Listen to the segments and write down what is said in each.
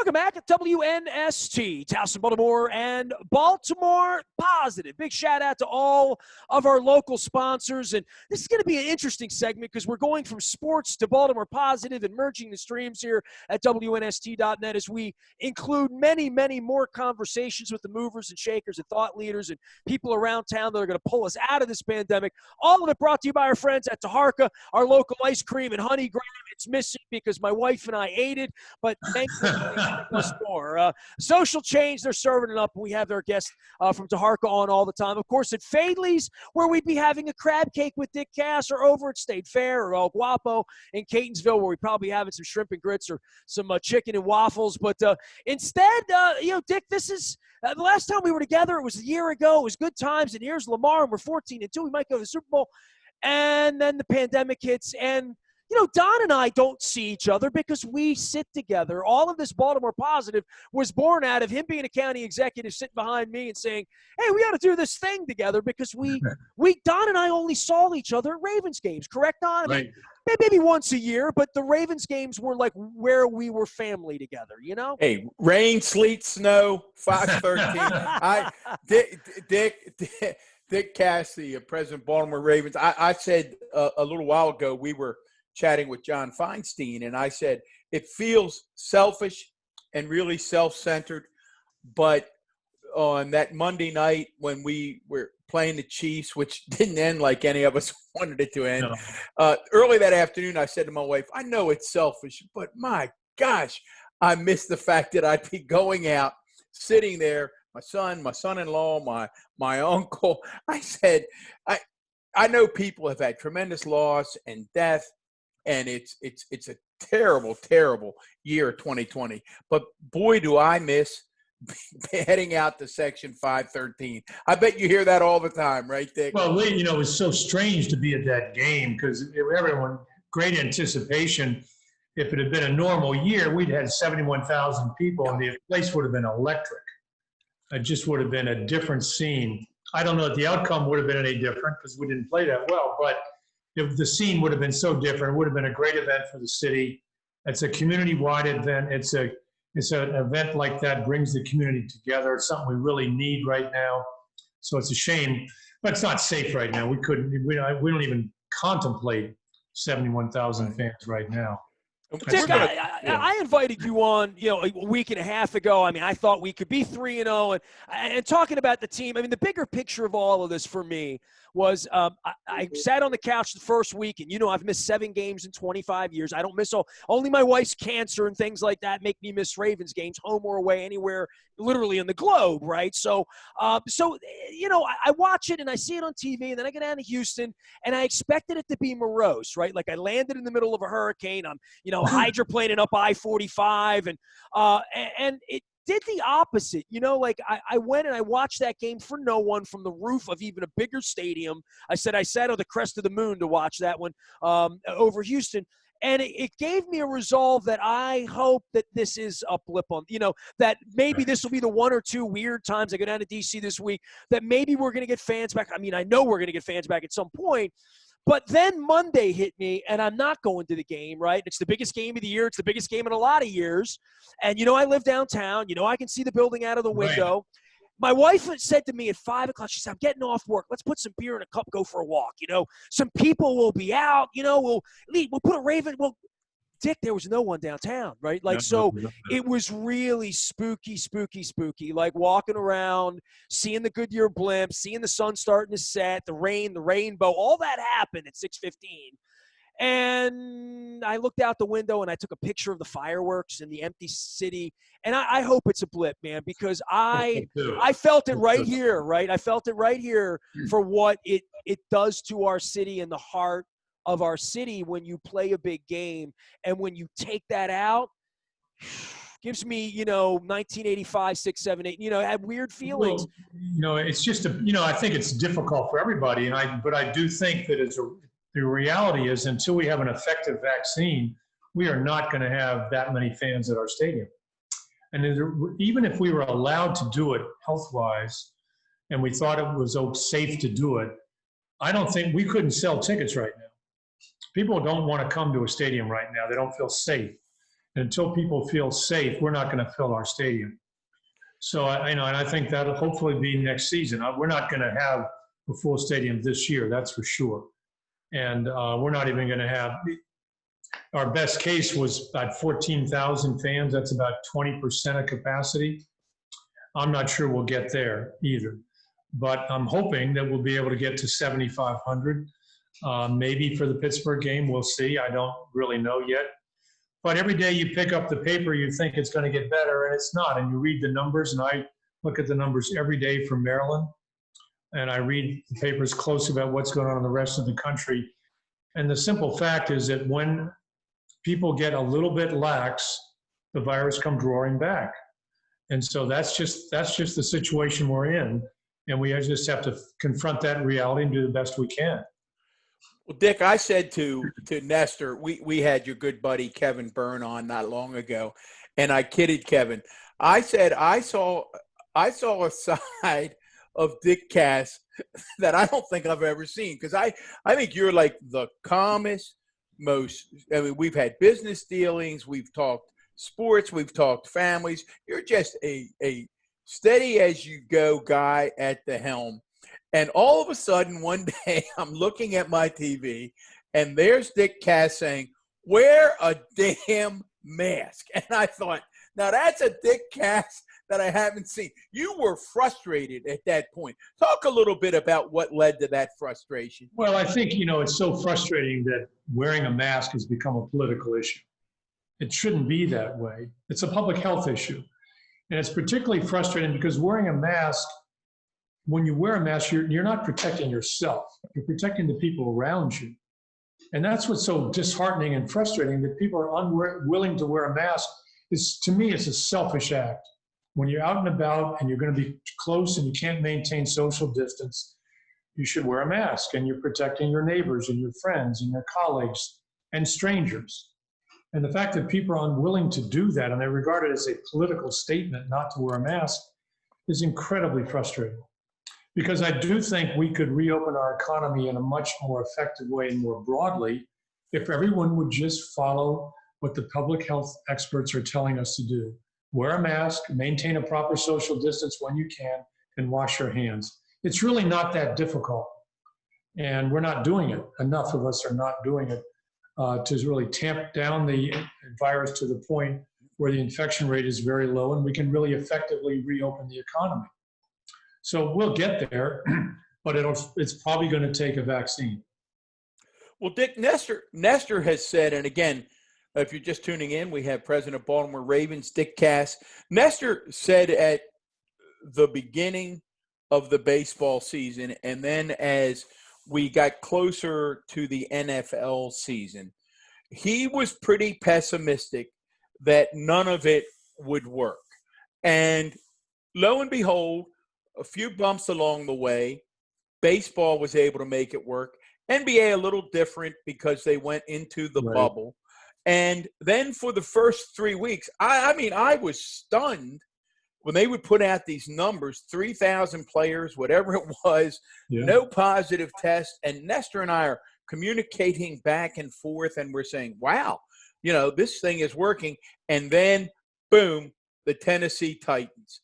Welcome back at WNST, Towson, Baltimore, and Baltimore Positive. Big shout out to all of our local sponsors. And this is going to be an interesting segment because we're going from sports to Baltimore Positive and merging the streams here at WNST.net as we include many, many more conversations with the movers and shakers and thought leaders and people around town that are going to pull us out of this pandemic. All of it brought to you by our friends at Taharka, our local ice cream and honey. Graham, it's missing because my wife and I ate it, but thankfully, more. Social change, they're serving it up. We have their guests from Taharka on all the time. Of course, at Fadley's, where we'd be having a crab cake with Dick Cass, or over at State Fair or El Guapo in Catonsville, where we'd probably having some shrimp and grits or some chicken and waffles. But instead, Dick, this is the last time we were together. It was a year ago. It was good times. And here's Lamar, and we're 14-2. We might go to the Super Bowl. And then the pandemic hits, and Don and I don't see each other because we sit together. All of this Baltimore Positive was born out of him being a county executive sitting behind me and saying, hey, we ought to do this thing together because Don and I only saw each other at Ravens games. Correct, Don? Right. Maybe once a year, but the Ravens games were like where we were family together, Hey, rain, sleet, snow, Fox 13. Dick Cassidy, president of Baltimore Ravens. I said a little while ago, we were chatting with John Feinstein, and I said, it feels selfish and really self-centered, but on that Monday night when we were playing the Chiefs, which didn't end like any of us wanted it to end, early that afternoon, I said to my wife, I know it's selfish, but my gosh, I miss the fact that I'd be going out, sitting there, my son-in-law, my uncle. I said, I know people have had tremendous loss and death, and it's a terrible, terrible year, 2020. But boy, do I miss heading out to Section 513. I bet you hear that all the time, right, Dick? Well, it was so strange to be at that game because everyone, great anticipation. If it had been a normal year, we'd had 71,000 people, and the place would have been electric. It just would have been a different scene. I don't know if the outcome would have been any different because we didn't play that well, but the scene would have been so different. It would have been a great event for the city. It's a community-wide event. It's an event like that brings the community together. It's something we really need right now. So it's a shame, but it's not safe right now. We don't even contemplate 71,000 fans right now. Dick, I invited you on, a week and a half ago. I mean, I thought we could be 3-0, and talking about the team. I mean, the bigger picture of all of this for me was I sat on the couch the first week, and I've missed 7 games in 25 years. I don't miss only my wife's cancer and things like that make me miss Ravens games, home or away, anywhere, literally in the globe, right? So, I watch it and I see it on TV, and then I get down to Houston, and I expected it to be morose, right? Like I landed in the middle of a hurricane. I'm, hydroplaning up I-45, and it did the opposite. I went and I watched that game for no one from the roof of even a bigger stadium. I sat on the crest of the moon to watch that one over Houston. And it gave me a resolve that I hope that this is a blip on, that maybe this will be the 1 or 2 weird times I go down to D.C. this week, that maybe we're going to get fans back. I mean, I know we're going to get fans back at some point. But then Monday hit me, and I'm not going to the game, right? It's the biggest game of the year. It's the biggest game in a lot of years. And, I live downtown. I can see the building out of the window. Right. My wife said to me at 5 o'clock, she said, I'm getting off work. Let's put some beer in a cup, go for a walk. Some people will be out. We'll put a Raven. Well, Dick, there was no one downtown, right? It was really spooky, like walking around, seeing the Goodyear blimp, seeing the sun starting to set, the rain, the rainbow, all that happened at 6:15. And I looked out the window and I took a picture of the fireworks and the empty city. And I hope it's a blip, man, because I felt it right here, right? I felt it right here for what it does to our city and the heart of our city when you play a big game. And when you take that out, gives me, 1985, 6, 7, 8, I had weird feelings. Well, it's just, I think it's difficult for everybody. But I do think that the reality is until we have an effective vaccine, we are not going to have that many fans at our stadium. And even if we were allowed to do it health-wise and we thought it was safe to do it, I don't think we couldn't sell tickets right now. People don't want to come to a stadium right now. They don't feel safe. And until people feel safe, we're not going to fill our stadium. So, and I think that'll hopefully be next season. We're not going to have a full stadium this year, that's for sure. And we're not even going to have, our best case was about 14,000 fans. That's about 20% of capacity. I'm not sure we'll get there either. But I'm hoping that we'll be able to get to 7,500. Maybe for the Pittsburgh game, we'll see. I don't really know yet. But every day you pick up the paper, you think it's going to get better, and it's not. And you read the numbers, and I look at the numbers every day from Maryland, and I read the papers close about what's going on in the rest of the country. And the simple fact is that when people get a little bit lax, the virus comes roaring back. And so that's just the situation we're in. And we just have to confront that reality and do the best we can. Well, Dick, I said to Nestor, we had your good buddy Kevin Byrne on not long ago, and I kidded Kevin. I said I saw a side of Dick Cass that I don't think I've ever seen, because I think you're like the calmest, most. I mean, we've had business dealings, we've talked sports, we've talked families. You're just a steady as you go guy at the helm. And all of a sudden, one day, I'm looking at my TV, and there's Dick Cass saying, "Wear a damn mask." And I thought, now that's a Dick Cass that I haven't seen. You were frustrated at that point. Talk a little bit about what led to that frustration. Well, I think, it's so frustrating that wearing a mask has become a political issue. It shouldn't be that way. It's a public health issue. And it's particularly frustrating because wearing a mask, when you wear a mask, you're not protecting yourself. You're protecting the people around you. And that's what's so disheartening and frustrating, that people are unwilling to wear a mask. To me, it's a selfish act. When you're out and about and you're going to be close and you can't maintain social distance, you should wear a mask, and you're protecting your neighbors and your friends and your colleagues and strangers. And the fact that people are unwilling to do that, and they regard it as a political statement not to wear a mask, is incredibly frustrating. Because I do think we could reopen our economy in a much more effective way and more broadly if everyone would just follow what the public health experts are telling us to do. Wear a mask, maintain a proper social distance when you can, and wash your hands. It's really not that difficult. And we're not doing it. Enough of us are not doing it to really tamp down the virus to the point where the infection rate is very low and we can really effectively reopen the economy. So we'll get there, but it's probably going to take a vaccine. Well, Dick, Nestor has said, and again, if you're just tuning in, we have President of Baltimore Ravens, Dick Cass. Nestor said at the beginning of the baseball season, and then as we got closer to the NFL season, he was pretty pessimistic that none of it would work. And lo and behold, a few bumps along the way, baseball was able to make it work. NBA a little different because they went into the bubble. And then for the first 3 weeks, I was stunned when they would put out these numbers, 3,000 players, whatever it was, no positive test. And Nestor and I are communicating back and forth, and we're saying, wow, this thing is working. And then, boom, the Tennessee Titans.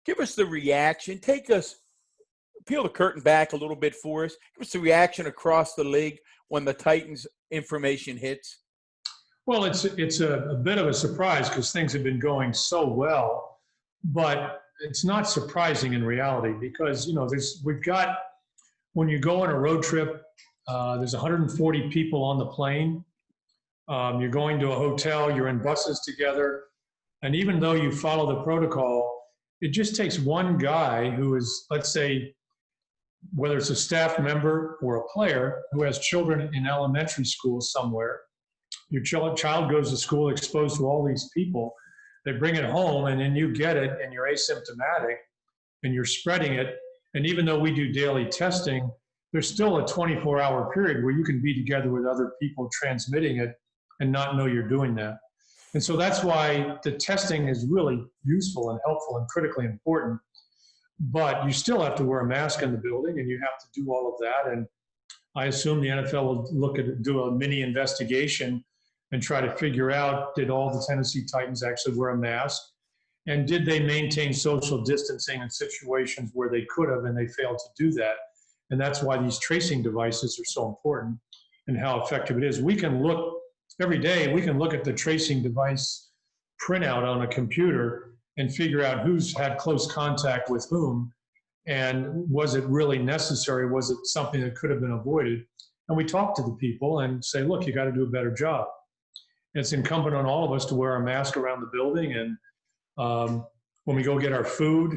Give us the reaction. Peel the curtain back a little bit for us. Give us the reaction across the league when the Titans information hits. Well, it's a bit of a surprise because things have been going so well, but it's not surprising in reality because, when you go on a road trip, there's 140 people on the plane. You're going to a hotel, you're in buses together. And even though you follow the protocol, it just takes one guy who is, let's say, whether it's a staff member or a player who has children in elementary school somewhere. Your child goes to school exposed to all these people. They bring it home, and then you get it, and you're asymptomatic, and you're spreading it. And even though we do daily testing, there's still a 24-hour period where you can be together with other people transmitting it and not know you're doing that. And so that's why the testing is really useful and helpful and critically important. But you still have to wear a mask in the building, and you have to do all of that. And I assume the NFL will do a mini investigation and try to figure out, did all the Tennessee Titans actually wear a mask? And did they maintain social distancing in situations where they could have and they failed to do that? And that's why these tracing devices are so important and how effective it is. We can look every day, we can look at the tracing device printout on a computer and figure out who's had close contact with whom, and was it really necessary? Was it something that could have been avoided? And we talk to the people and say, look, you got to do a better job. And it's incumbent on all of us to wear a mask around the building. And when we go get our food,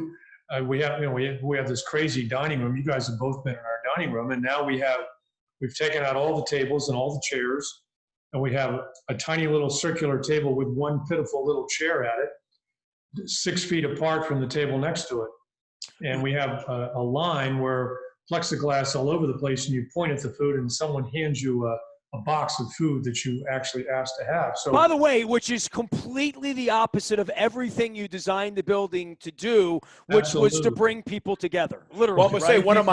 we have this crazy dining room. You guys have both been in our dining room, and now we've taken out all the tables and all the chairs, and we have a tiny little circular table with one pitiful little chair at it, 6 feet apart from the table next to it. And we have a line where plexiglass all over the place, and you point at the food, and someone hands you a box of food that you actually asked to have. So, by the way, which is completely the opposite of everything you designed the building to do, which was to bring people together. Literally. Well, I'm gonna say one of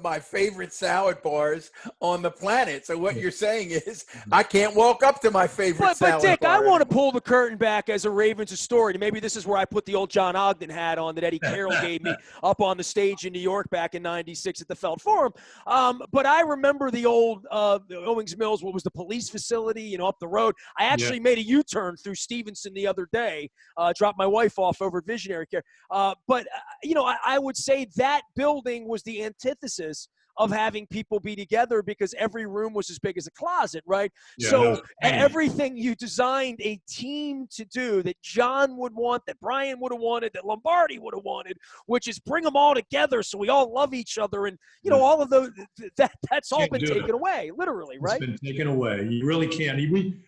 my favorite salad bars on the planet. So what you're saying is, I can't walk up to my favorite salad Dick, bar. I want to pull the curtain back as a Ravens historian. Maybe this is where I put the old John Ogden hat on that Eddie Carroll gave me up on the stage in New York back in '96 at the Feld Forum. But I remember the old Owings Mills, what was the police facility, up the road. I actually made a U-turn through Stevenson the other day, dropped my wife off over at Visionary Care. But I would say that building was the antithesis of having people be together because every room was as big as a closet, right? Yeah, so everything you designed a team to do that John would want, that Brian would have wanted, that Lombardi would have wanted, which is bring them all together so we all love each other. And, all of those, that's all been taken away, literally, right? It's been taken away. You really can't.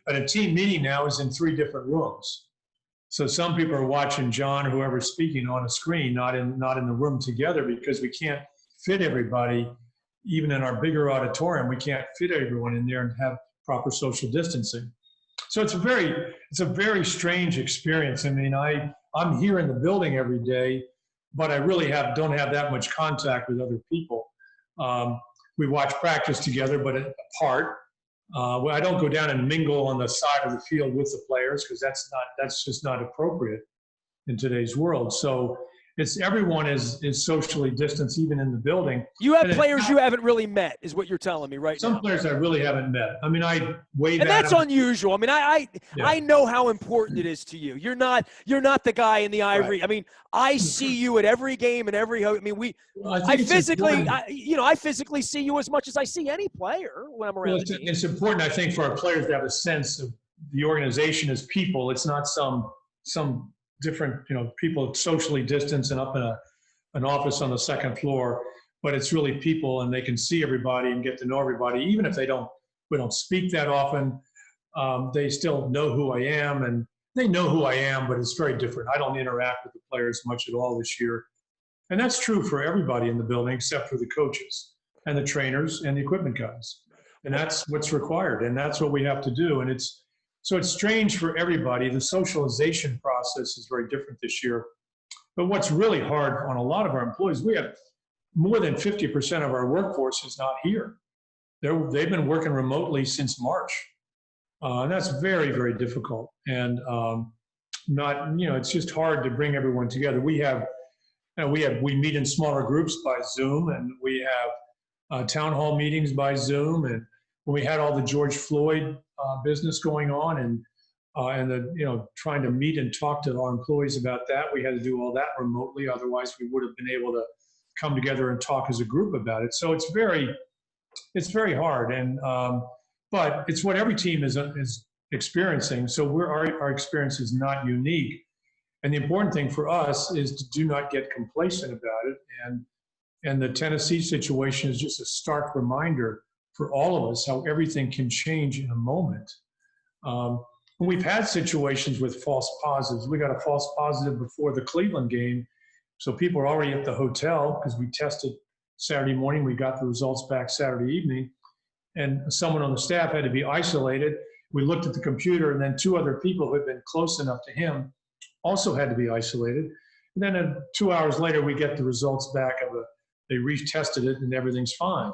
A team meeting now is in 3 different rooms. So some people are watching John, whoever's speaking, on a screen, not in the room together, because we can't fit everybody. Even in our bigger auditorium, we can't fit everyone in there and have proper social distancing. So it's a very strange experience. I mean, I'm here in the building every day, but I really don't have that much contact with other people. We watch practice together, but apart. I don't go down and mingle on the side of the field with the players because that's just not appropriate in today's world. So everyone is socially distanced, even in the building. You have players you haven't really met, is what you're telling me right now. Some players I really haven't met. I mean, I wave and at that's them. unusual. I mean, I know how important it is to you. You're not the guy in the ivory. Right. I mean, I see you at every game and every. I mean, I physically see you as much as I see any player when I'm around. Well, it's important, I think, for our players to have a sense of the organization as people. It's not some different, people socially distanced and up in an office on the second floor, but it's really people, and they can see everybody and get to know everybody. Even if we don't speak that often, they still know who I am, and they know who I am, but it's very different. I don't interact with the players much at all this year. And that's true for everybody in the building, except for the coaches and the trainers and the equipment guys. And that's what's required. And that's what we have to do. And so it's strange for everybody. The socialization process is very different this year. But what's really hard on a lot of our employees, we have more than 50% of our workforce is not here. They've been working remotely since March. And that's very, very difficult. And it's just hard to bring everyone together. We meet in smaller groups by Zoom, and we have town hall meetings by Zoom. And when we had all the George Floyd business going on and trying to meet and talk to our employees about that, we had to do all that remotely. Otherwise, we would have been able to come together and talk as a group about it. So it's very hard, and but it's what every team is experiencing. So our experience is not unique, and the important thing for us is to do not get complacent about it. And the Tennessee situation is just a stark reminder for all of us how everything can change in a moment. We've had situations with false positives. We got a false positive before the Cleveland game. So people are already at the hotel because we tested Saturday morning. We got the results back Saturday evening. And someone on the staff had to be isolated. We looked at the computer, and then 2 other people who had been close enough to him also had to be isolated. And then 2 hours later, we get the results back they retested it, and everything's fine.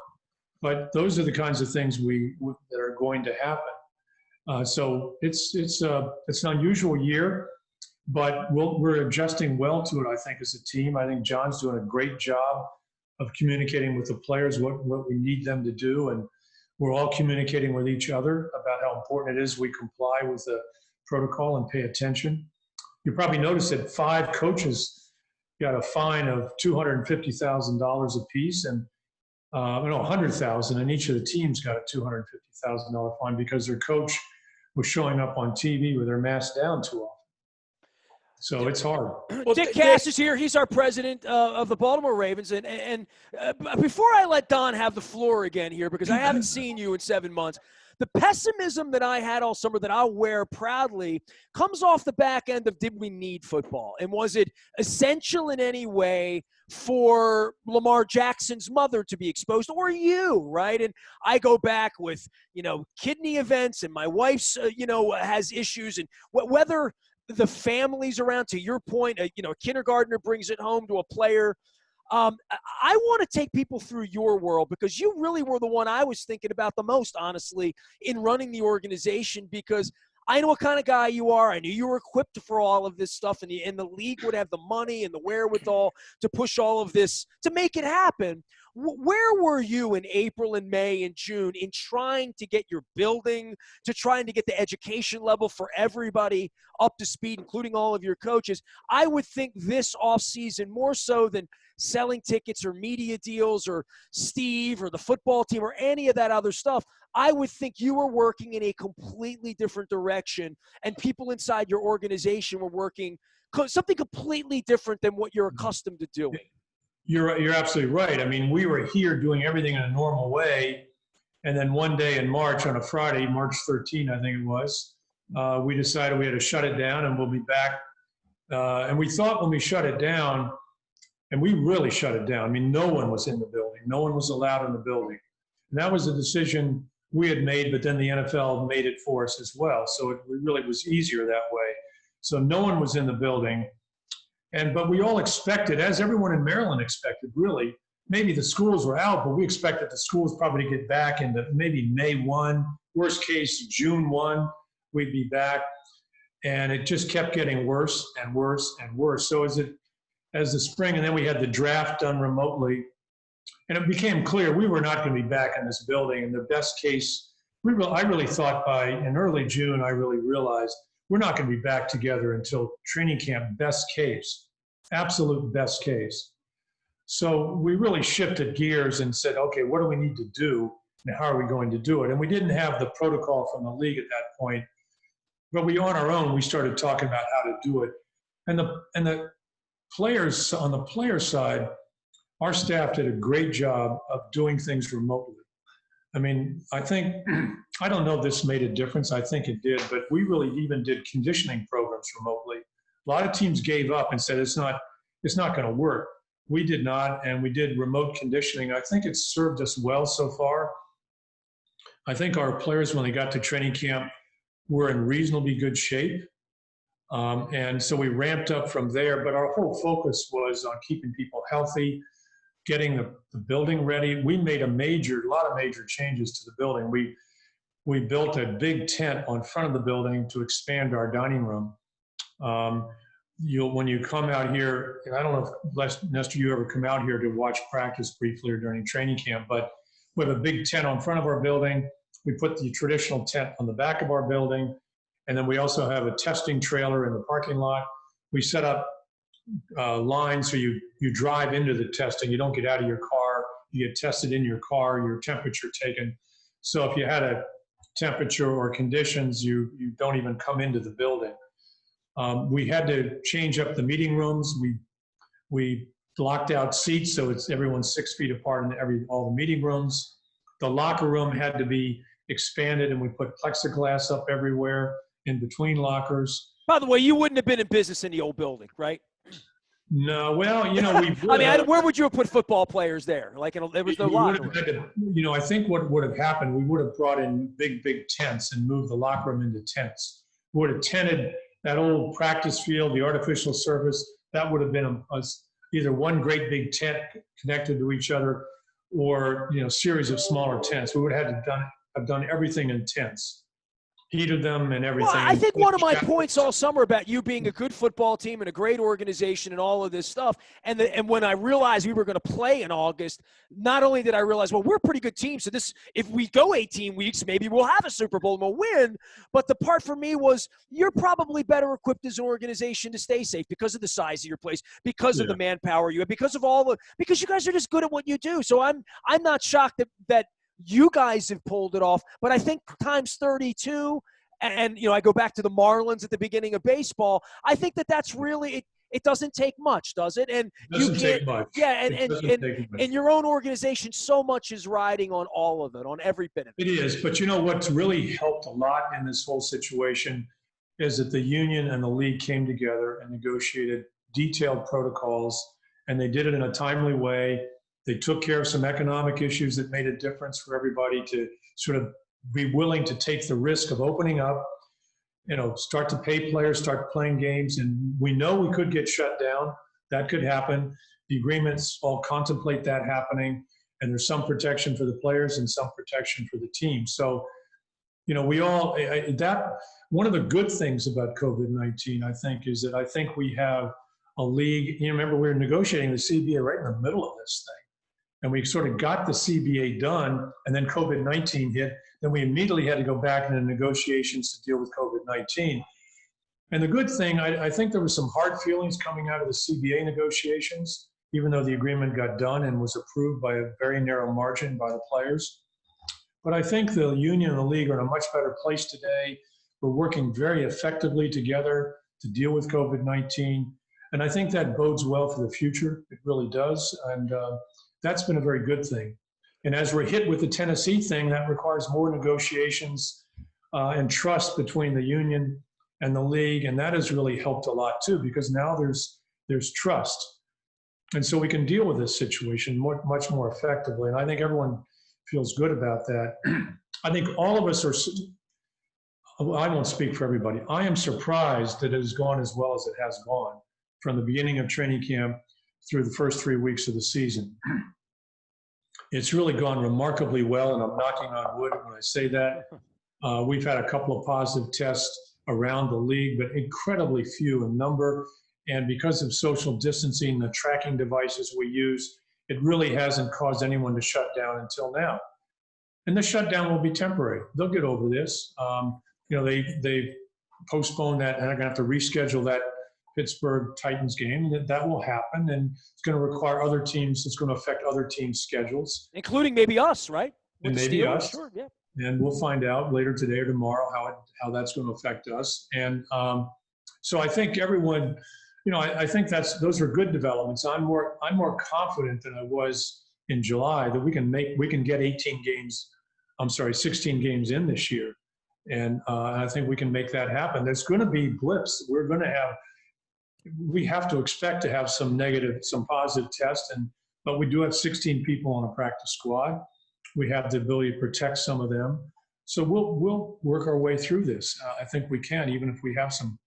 But those are the kinds of things that are going to happen. So it's an unusual year, but we're adjusting well to it, I think, as a team. I think John's doing a great job of communicating with the players what we need them to do. And we're all communicating with each other about how important it is we comply with the protocol and pay attention. You probably noticed that 5 coaches got a fine of $250,000 apiece, and $100,000, and each of the teams got a $250,000 fine because their coach was showing up on TV with their mask down too often. So it's hard. Well, Dick Cass is here. He's our president of the Baltimore Ravens. And before I let Don have the floor again here, because I haven't seen you in 7 months, the pessimism that I had all summer that I'll wear proudly comes off the back end of, did we need football? And was it essential in any way for Lamar Jackson's mother to be exposed, or you, right? And I go back with, kidney events, and my wife's, has issues, and whether the families around, to your point, a kindergartner brings it home to a player. I want to take people through your world, because you really were the one I was thinking about the most, honestly, in running the organization, because I know what kind of guy you are. I knew you were equipped for all of this stuff, and the league would have the money and the wherewithal to push all of this to make it happen. Where were you in April and May and June in trying to get your building, to trying to get the education level for everybody up to speed, including all of your coaches? I would think this offseason, more so than selling tickets or media deals or Steve or the football team or any of that other stuff, I would think you were working in a completely different direction, and people inside your organization were working something completely different than what you're accustomed to doing. You're absolutely right. I mean, we were here doing everything in a normal way, and then one day in March, on a Friday, March 13, I think it was, we decided we had to shut it down, and we'll be back. And we thought when we shut it down, and we really shut it down. I mean, no one was in the building. No one was allowed in the building. And that was a decision we had made, but then the NFL made it for us as well. So it really was easier that way. So no one was in the building. But we all expected, as everyone in Maryland expected, really, maybe the schools were out, but we expected the schools probably to get back into maybe May 1, worst case, June 1, we'd be back. And it just kept getting worse and worse and worse. So as the spring, and then we had the draft done remotely, and it became clear we were not going to be back in this building. In the best case, I really thought in early June, I really realized we're not going to be back together until training camp, best case, absolute best case. So we really shifted gears and said, okay, what do we need to do, and how are we going to do it? And we didn't have the protocol from the league at that point, but on our own, we started talking about how to do it. And the players, on the player side, our staff did a great job of doing things remotely. I mean, I don't know if this made a difference. I think it did, but we really even did conditioning programs remotely. A lot of teams gave up and said, it's not going to work. We did not, and we did remote conditioning. I think it's served us well so far. I think our players, when they got to training camp, were in reasonably good shape. And so we ramped up from there, but our whole focus was on keeping people healthy, getting the building ready. We made a lot of major changes to the building. We built a big tent on front of the building to expand our dining room. When you come out here, and I don't know if, Nestor, you ever come out here to watch practice briefly or during training camp, but we have a big tent on front of our building. We put the traditional tent on the back of our building. And then we also have a testing trailer in the parking lot. We set up lines so you drive into the testing. You don't get out of your car. You get tested in your car, your temperature taken. So if you had a temperature or conditions, you don't even come into the building. We had to change up the meeting rooms. We blocked out seats so everyone's 6 feet apart in all the meeting rooms. The locker room had to be expanded, and we put plexiglass up everywhere in between lockers. By the way, you wouldn't have been in business in the old building, right? No, well, we. I mean, where would you have put football players there? Like, there was no locker room. I think what would have happened, we would have brought in big tents and moved the locker room into tents. We would have tented that old practice field, the artificial surface. That would have been either one great big tent connected to each other, or, series of smaller tents. We would have had to have done everything in tents, heated them and everything. Well, I think one of my points all summer about you being a good football team and a great organization and all of this stuff, and when I realized we were going to play in August, not only did I realize, well, we're a pretty good team, so if we go 18 weeks, maybe we'll have a Super Bowl and we'll win. But the part for me was you're probably better equipped as an organization to stay safe because of the size of your place, because of the manpower you have, because you guys are just good at what you do. So I'm not shocked that you guys have pulled it off, but I think times 32, and I go back to the Marlins at the beginning of baseball. I think that's really it doesn't take much, does it? And it doesn't take much. Yeah, and your own organization, so much is riding on all of it, on every bit of it. It is, but what's really helped a lot in this whole situation is that the union and the league came together and negotiated detailed protocols, and they did it in a timely way. They took care of some economic issues that made a difference for everybody to sort of be willing to take the risk of opening up, start to pay players, start playing games. And we know we could get shut down. That could happen. The agreements all contemplate that happening. And there's some protection for the players and some protection for the team. So, one of the good things about COVID-19, I think, is that I think we have a league. Remember, we were negotiating the CBA right in the middle of this thing. And we sort of got the CBA done, and then COVID-19 hit. Then we immediately had to go back into negotiations to deal with COVID-19. And the good thing, I think there were some hard feelings coming out of the CBA negotiations, even though the agreement got done and was approved by a very narrow margin by the players. But I think the union and the league are in a much better place today. We're working very effectively together to deal with COVID-19. And I think that bodes well for the future. It really does. And that's been a very good thing. And as we're hit with the Tennessee thing, that requires more negotiations and trust between the union and the league. And that has really helped a lot too, because now there's trust. And so we can deal with this situation much more effectively. And I think everyone feels good about that. I think all of us I won't speak for everybody. I am surprised that it has gone as well as it has gone from the beginning of training camp through the first 3 weeks of the season. It's really gone remarkably well, and I'm knocking on wood when I say that. We've had a couple of positive tests around the league, but incredibly few in number. And because of social distancing, the tracking devices we use, it really hasn't caused anyone to shut down until now. And the shutdown will be temporary. They'll get over this. They postponed that, and they're going to have to reschedule that Pittsburgh Titans game. That will happen, and it's going to require other teams. It's going to affect other teams' schedules, including maybe us, right? And maybe us. Sure, yeah. And we'll find out later today or tomorrow how that's going to affect us. And so I think everyone, I think those are good developments. I'm more confident than I was in July that we can get 16 games in this year, and I think we can make that happen. There's going to be blips. We have to expect to have some positive tests, but we do have 16 people on a practice squad. We have the ability to protect some of them. So we'll work our way through this. I think we can, even if we have some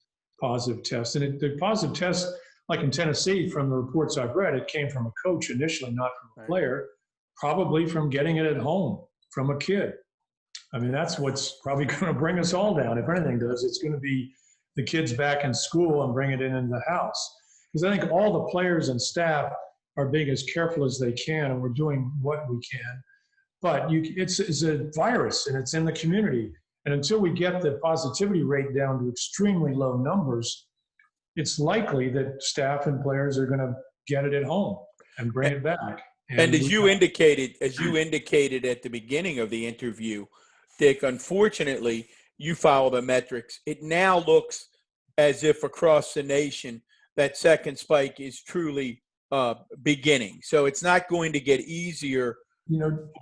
positive tests. And the positive tests, like in Tennessee, from the reports I've read, it came from a coach initially, not from a player, probably from getting it at home from a kid. I mean, that's what's probably going to bring us all down. If anything does, it's going to be the kids back in school and bring it into the house. Because I think all the players and staff are being as careful as they can, and we're doing what we can. But it's a virus, and it's in the community. And until we get the positivity rate down to extremely low numbers, it's likely that staff and players are going to get it at home and bring it back. And as you indicated at the beginning of the interview, Dick, unfortunately, you follow the metrics. It now looks as if across the nation that second spike is truly beginning. So it's not going to get easier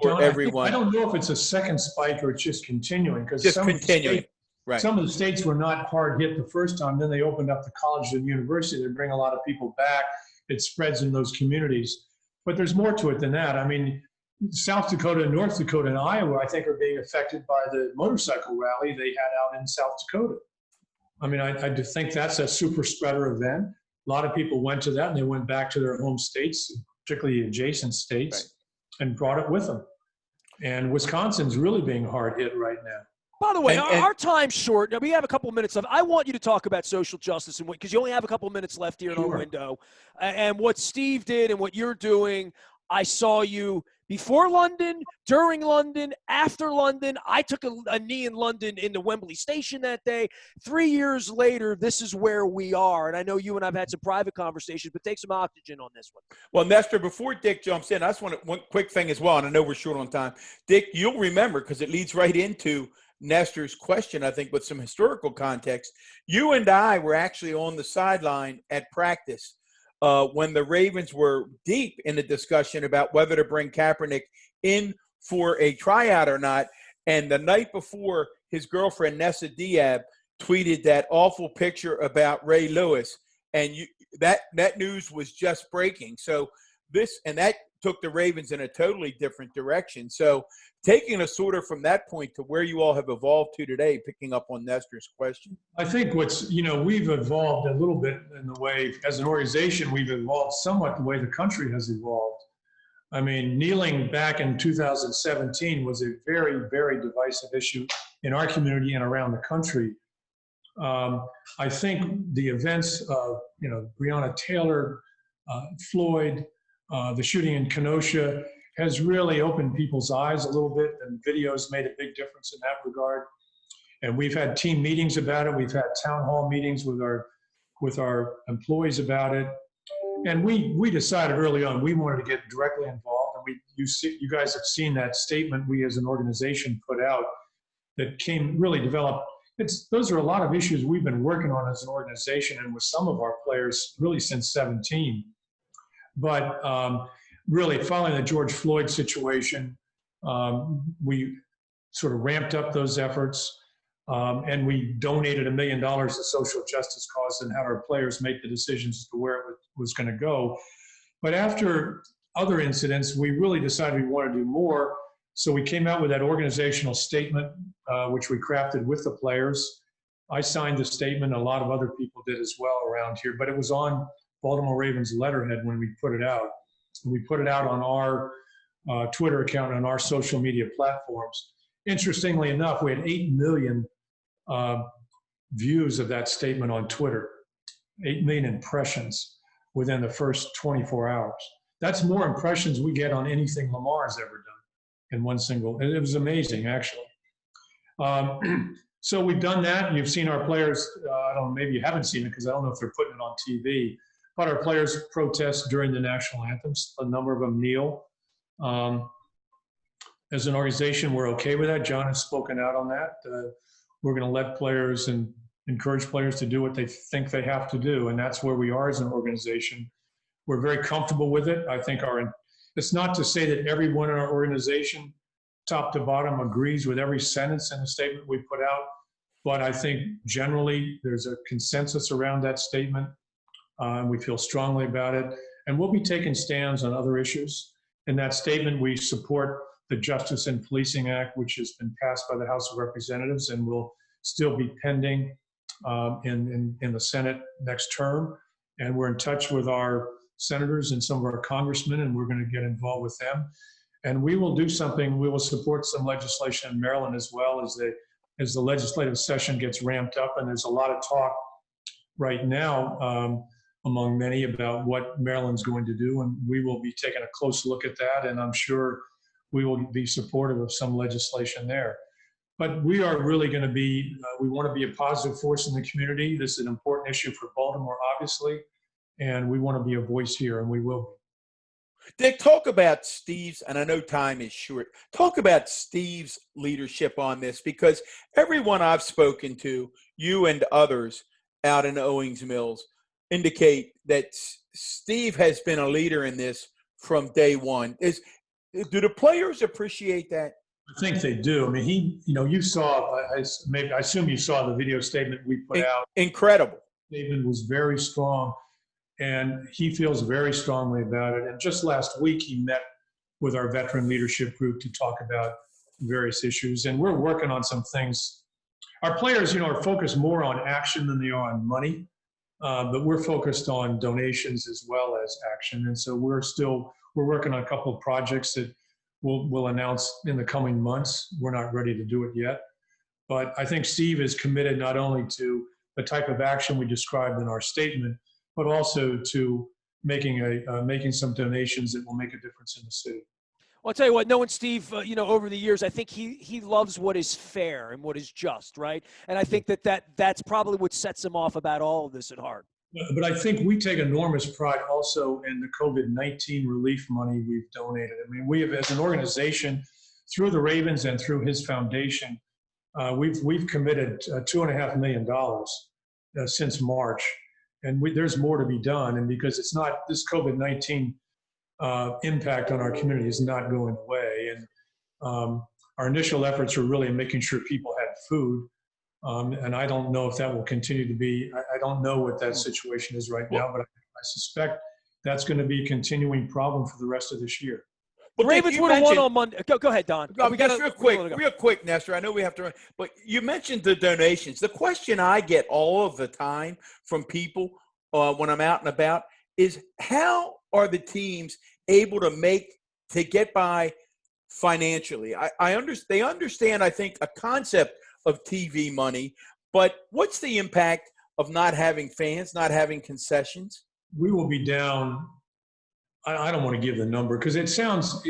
for everyone. I don't know if it's a second spike or it's just continuing. Some of the states were not hard hit the first time. Then they opened up the college and university. They bring a lot of people back. It spreads in those communities. But there's more to it than that. I mean, South Dakota, North Dakota, and Iowa, I think, are being affected by the motorcycle rally they had out in South Dakota. I mean, I do think that's a super spreader event. A lot of people went to that, and they went back to their home states, particularly adjacent states. and brought it with them. And Wisconsin's really being hard hit right now. By the way, our time's short. Now, we have a couple minutes left. I want you to talk about social justice and because you only have a couple minutes left here in our window. And what Steve did and what you're doing. I saw you before London, during London, after London. I took a knee in London in the Wembley Station that day. 3 years later, this is where we are. And I know you and I've had some private conversations, but take some oxygen on this one. Well, Nestor, before Dick jumps in, I just want one quick thing as well, and I know we're short on time. Dick, you'll remember, because it leads right into Nestor's question, I think, with some historical context. You and I were actually on the sideline at practice when the Ravens were deep in the discussion about whether to bring Kaepernick in for a tryout or not. And the night before, his girlfriend, Nessa Diab, tweeted that awful picture about Ray Lewis. And that news was just breaking. So that took the Ravens in a totally different direction. So taking us sort of from that point to where you all have evolved to today, picking up on Nestor's question. I think we've evolved a little bit in the way, as an organization, we've evolved somewhat the way the country has evolved. I mean, kneeling back in 2017 was a very, very divisive issue in our community and around the country. I think the events of, Breonna Taylor, Floyd, the shooting in Kenosha has really opened people's eyes a little bit, and videos made a big difference in that regard. And we've had team meetings about it. We've had town hall meetings with our employees about it. And we decided early on we wanted to get directly involved. And you guys have seen that statement we as an organization put out that developed. Those are a lot of issues we've been working on as an organization and with some of our players really since 17. But really, following the George Floyd situation, we sort of ramped up those efforts, and we donated $1 million to social justice causes and had our players make the decisions as to where it was going to go. But after other incidents, we really decided we wanted to do more. So we came out with that organizational statement, which we crafted with the players. I signed the statement. A lot of other people did as well around here, but it was on Baltimore Ravens letterhead when we put it out. And we put it out on our Twitter account and our social media platforms. Interestingly enough, we had 8 million views of that statement on Twitter, 8 million impressions within the first 24 hours. That's more impressions we get on anything Lamar's ever done in one single. And it was amazing, actually. So we've done that. You've seen our players. I don't know, maybe you haven't seen it because I don't know if they're putting it on TV. But our players protest during the national anthems. A number of them kneel. As an organization, we're okay with that. John has spoken out on that. We're going to let players and encourage players to do what they think they have to do, and that's where we are as an organization. We're very comfortable with it. I think it's not to say that everyone in our organization, top to bottom, agrees with every sentence in the statement we put out, but I think generally there's a consensus around that statement. We feel strongly about it, and we'll be taking stands on other issues. In that statement, we support the Justice and Policing Act, which has been passed by the House of Representatives and will still be pending in the Senate next term. And we're in touch with our senators and some of our congressmen, and we're going to get involved with them. And we will do something. We will support some legislation in Maryland as well as the legislative session gets ramped up. And there's a lot of talk right now among many about what Maryland's going to do, and we will be taking a close look at that, and I'm sure we will be supportive of some legislation there. But we are really going to be, we want to be a positive force in the community. This is an important issue for Baltimore, obviously, and we want to be a voice here, and we will be. Dick, talk about Steve's, and I know time is short, talk about Steve's leadership on this, because everyone I've spoken to, you and others out in Owings Mills, indicate that Steve has been a leader in this from day one. Do the players appreciate that? I think they do. I mean, you saw, I assume you saw the video statement we put out. Incredible. David was very strong, and he feels very strongly about it. And just last week, he met with our veteran leadership group to talk about various issues. And we're working on some things. Our players, are focused more on action than they are on money. But we're focused on donations as well as action. And so we're working on a couple of projects that we'll announce in the coming months. We're not ready to do it yet. But I think Steve is committed not only to the type of action we described in our statement, but also to making some donations that will make a difference in the city. Well, I'll tell you what, knowing Steve, over the years, I think he loves what is fair and what is just, right? And I think that's probably what sets him off about all of this at heart. But I think we take enormous pride also in the COVID-19 relief money we've donated. I mean, we have, as an organization, through the Ravens and through his foundation, we've committed $2.5 million since March, and there's more to be done. And because it's not, this COVID-19 impact on our community is not going away, and our initial efforts were really making sure people had food. And I don't know if that will continue to be. I don't know what that situation is right now, but I suspect that's going to be a continuing problem for the rest of this year. The Ravens would have won on Monday. Go ahead, Don. Real quick, Nestor. I know we have to run, but you mentioned the donations. The question I get all of the time from people when I'm out and about is, how are the teams able to get by financially? They understand, I think, a concept of TV money, but what's the impact of not having fans, not having concessions? We will be down. I don't want to give the number because it sounds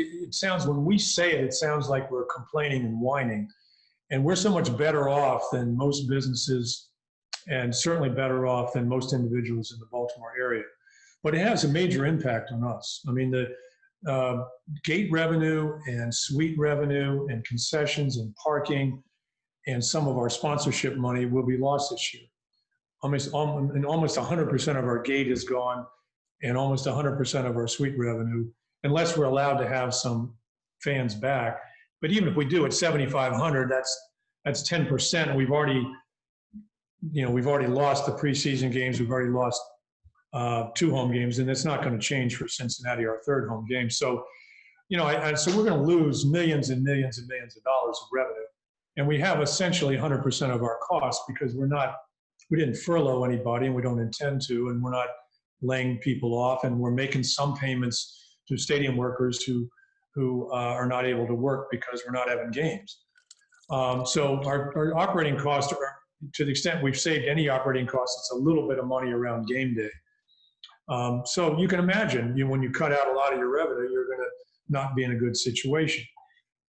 when we say it sounds like we're complaining and whining, and we're so much better off than most businesses, and certainly better off than most individuals in the Baltimore area. But it has a major impact on us. I mean, the gate revenue and suite revenue and concessions and parking and some of our sponsorship money will be lost this year. Almost 100% of our gate is gone, and almost 100% of our suite revenue, unless we're allowed to have some fans back. But even if we do at 7,500, that's 10%. And we've already lost the preseason games. We've already lost 2 home games, and it's not going to change for Cincinnati, our 3rd home game. So, so we're going to lose millions and millions and millions of dollars of revenue. And we have essentially 100% of our costs because we didn't furlough anybody, and we don't intend to, and we're not laying people off, and we're making some payments to stadium workers who are not able to work because we're not having games. So our operating costs are, to the extent we've saved any operating costs, it's a little bit of money around game day. So you can imagine, when you cut out a lot of your revenue, you're going to not be in a good situation.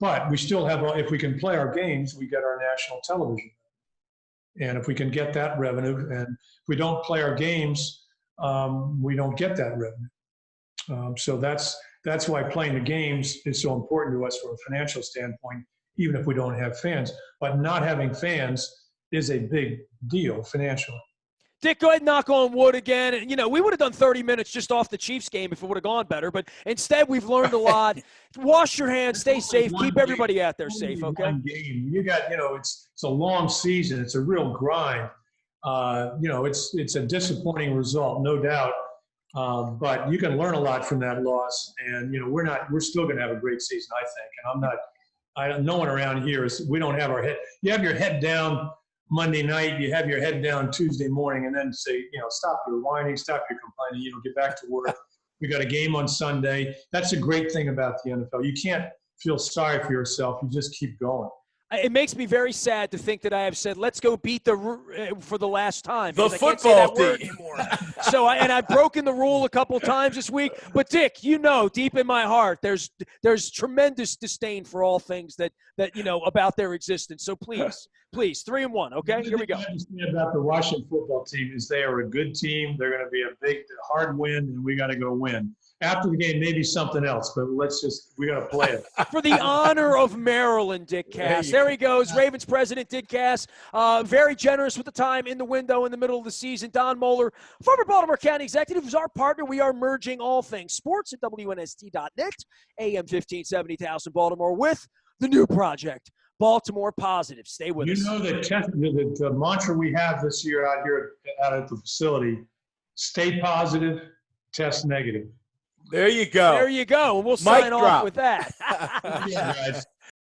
But we still have, if we can play our games, we get our national television. And if we can get that revenue, and if we don't play our games, we don't get that revenue. So that's why playing the games is so important to us from a financial standpoint, even if we don't have fans. But not having fans is a big deal financially. Dick, go ahead and knock on wood again. And, we would have done 30 minutes just off the Chiefs game if it would have gone better. But instead, we've learned a lot. Wash your hands, stay safe, keep everybody out there safe, okay? One game. You got, it's a long season. It's a real grind. It's a disappointing result, no doubt. But you can learn a lot from that loss. And, we're still going to have a great season, I think. And no one around here we don't have our head. You have your head down Monday night, you have your head down Tuesday morning, and then say, stop your whining, stop your complaining, get back to work. We got a game on Sunday. That's a great thing about the NFL. You can't feel sorry for yourself. You just keep going. It makes me very sad to think that I have said, let's go beat for the last time. The football I can't say that team. word anymore. So, I've broken the rule a couple of times this week. But, Dick, deep in my heart, there's tremendous disdain for all things that about their existence. So, please, 3-1, okay? Here we go. What I understand about the Washington football team is they are a good team. They're going to be a big, hard win, and we got to go win. After the game, maybe something else, but we got to play it. For the honor of Maryland, Dick Cass. There he goes, Ravens president Dick Cass. Very generous with the time in the window in the middle of the season. Don Moeller, former Baltimore County executive, is our partner. We are merging all things sports at WNST.net, AM 1570 Towson, Baltimore, with the new project, Baltimore Positive. Stay with us. The mantra we have this year out at the facility, stay positive, test negative. There you go. There you go. And we'll sign off with that. Yeah, guys.